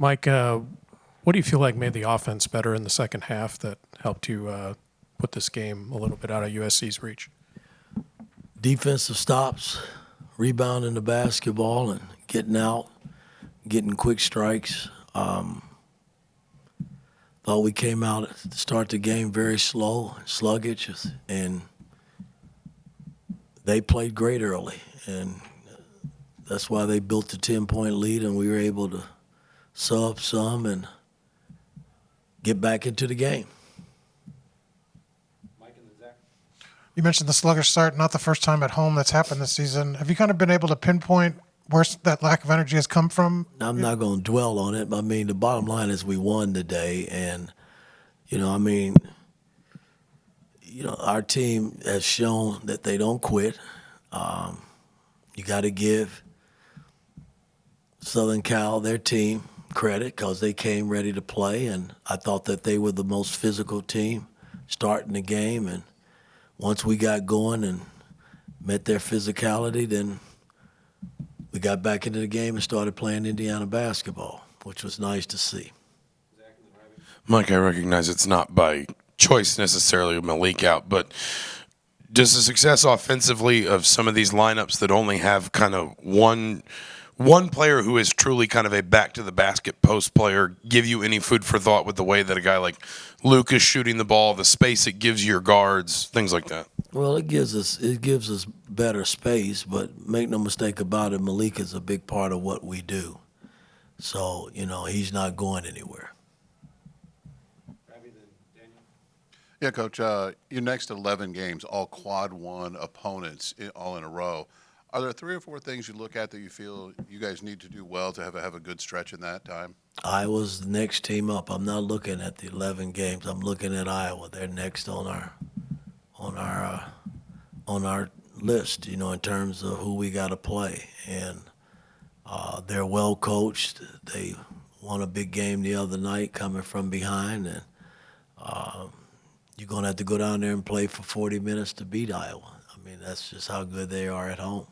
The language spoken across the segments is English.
Mike, what do you feel like made the offense better in the second half that helped you put this game a little bit out of USC's reach? Defensive stops, rebounding the basketball and getting out, getting quick strikes. Thought we came out to start the game very slow, sluggish, and they played great early. And that's why they built the 10-point lead, and we were able to sub some and get back into the game. Mike and then Zach. You mentioned the sluggish start, not the first time at home that's happened this season. Have you kind of been able to pinpoint where that lack of energy has come from? I'm not going to dwell on it. I mean, the bottom line is we won today, and our team has shown that they don't quit. You got to give Southern Cal, their team, credit because they came ready to play, and I thought that they were the most physical team starting the game. And once we got going and met their physicality, then we got back into the game and started playing Indiana basketball, which was nice to see. Mike, I recognize it's not by choice necessarily of Malik out, but does the success offensively of some of these lineups that only have kind of one player who is truly kind of a back-to-the-basket post player give you any food for thought with the way that a guy like Luke is shooting the ball, the space it gives your guards, things like that? Well, it gives us better space, but make no mistake about it, Malik is a big part of what we do. So, he's not going anywhere. Yeah, Coach, your next 11 games, all quad one opponents all in a row. Are there 3 or 4 things you look at that you feel you guys need to do well to have a good stretch in that time? Iowa's the next team up. I'm not looking at the 11 games. I'm looking at Iowa. They're next on our list, in terms of who we got to play. And they're well coached. They won a big game the other night coming from behind, and you're going to have to go down there and play for 40 minutes to beat Iowa. I mean, that's just how good they are at home.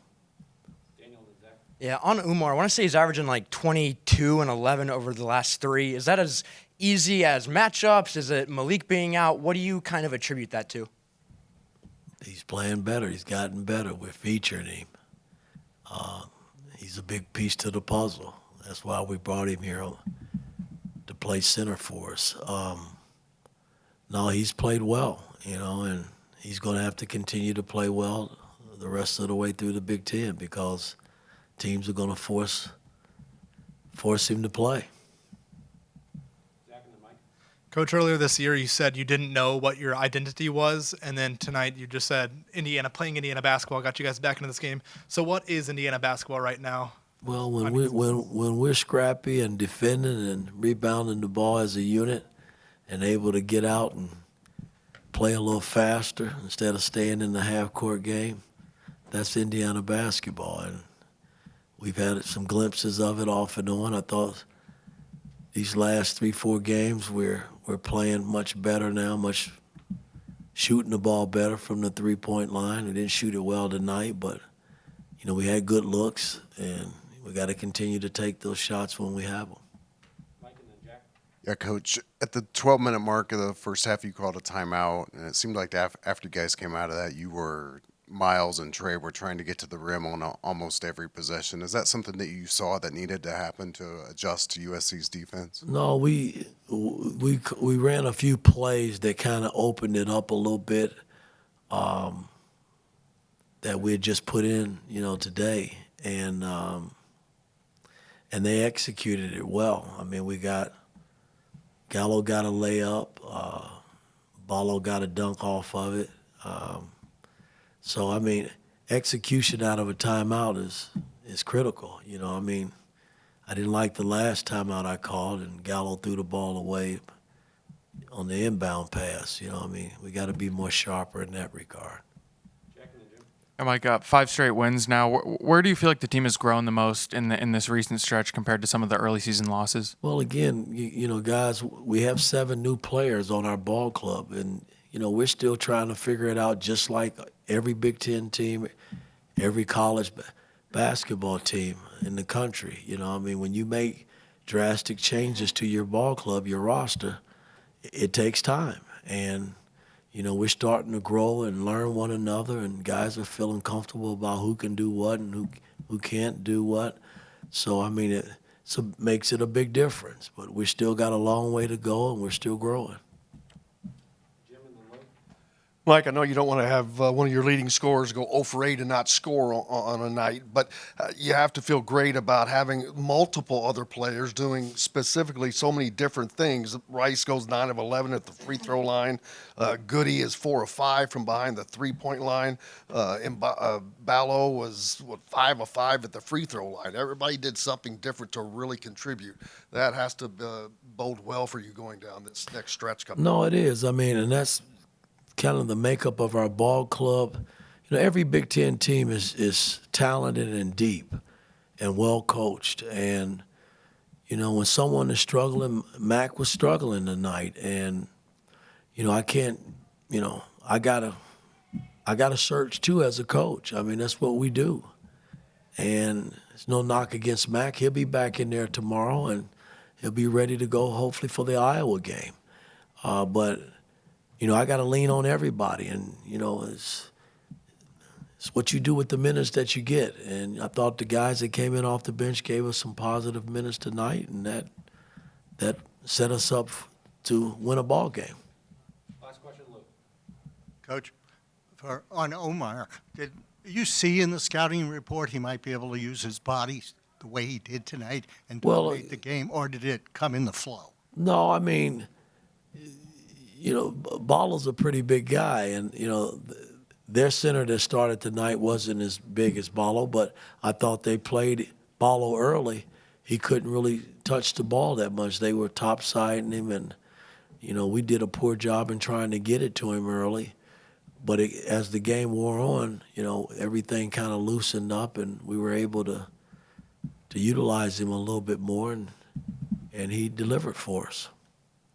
Yeah, on Umar, I want to say he's averaging like 22 and 11 over the last 3. Is that as easy as matchups? Is it Malik being out? What do you kind of attribute that to? He's playing better. He's gotten better. We're featuring him. He's a big piece to the puzzle. That's why we brought him here to play center for us. No, he's played well, and he's going to have to continue to play well the rest of the way through the Big Ten because teams are going to force him to play. Coach, earlier this year you said you didn't know what your identity was, and then tonight you just said playing Indiana basketball got you guys back into this game. So what is Indiana basketball right now? Well, when we're scrappy and defending and rebounding the ball as a unit and able to get out and play a little faster instead of staying in the half-court game, that's Indiana basketball. And we've had some glimpses of it off and on. I thought these last 3-4 games we're playing much better now, shooting the ball better from the three-point line. We didn't shoot it well tonight, but we had good looks, and we got to continue to take those shots when we have them. Yeah, Coach, at the 12-minute mark of the first half, you called a timeout, and it seemed like after you guys came out of that, Miles and Trey were trying to get to the rim on almost every possession. Is that something that you saw that needed to happen to adjust to USC's defense? No, we ran a few plays that kind of opened it up a little bit that we had just put in, today, and they executed it well. I mean, Gallo got a layup, Ballo got a dunk off of it. So, I mean, execution out of a timeout is critical. I didn't like the last timeout I called, and Gallo threw the ball away on the inbound pass. We got to be more sharper in that regard. And Mike, 5 straight wins now. Where do you feel like the team has grown the most in this recent stretch compared to some of the early season losses? Well, again, guys, we have 7 new players on our ball club, and we're still trying to figure it out, just like every Big Ten team, every college basketball team in the country. When you make drastic changes to your ball club, your roster, it takes time. And, we're starting to grow and learn one another, and guys are feeling comfortable about who can do what and who can't do what. So, it makes it a big difference. But we still got a long way to go, and we're still growing. Mike, I know you don't want to have one of your leading scorers go 0 for 8 and not score on a night, but you have to feel great about having multiple other players doing specifically so many different things. Rice goes 9 of 11 at the free throw line. Goody is 4 of 5 from behind the three-point line. And Ballo was 5 of 5 at the free throw line. Everybody did something different to really contribute. That has to bode well for you going down this next stretch coming. No, it is. And that's kind of the makeup of our ball club. Every Big Ten team is talented and deep and well coached. And, when someone is struggling, Mac was struggling tonight. And, I can't, I gotta search too as a coach. That's what we do. And there's no knock against Mac. He'll be back in there tomorrow, and he'll be ready to go hopefully for the Iowa game. But I got to lean on everybody, and, it's what you do with the minutes that you get. And I thought the guys that came in off the bench gave us some positive minutes tonight, and that set us up to win a ball game. Last question, Luke. Coach, on Omar, did you see in the scouting report he might be able to use his body the way he did tonight and dominate the game, or did it come in the flow? No, Ballo's a pretty big guy, and, their center that started tonight wasn't as big as Ballo, but I thought they played Ballo early. He couldn't really touch the ball that much. They were topsiding him, and, we did a poor job in trying to get it to him early. But as the game wore on, everything kind of loosened up, and we were able to utilize him a little bit more, and he delivered for us.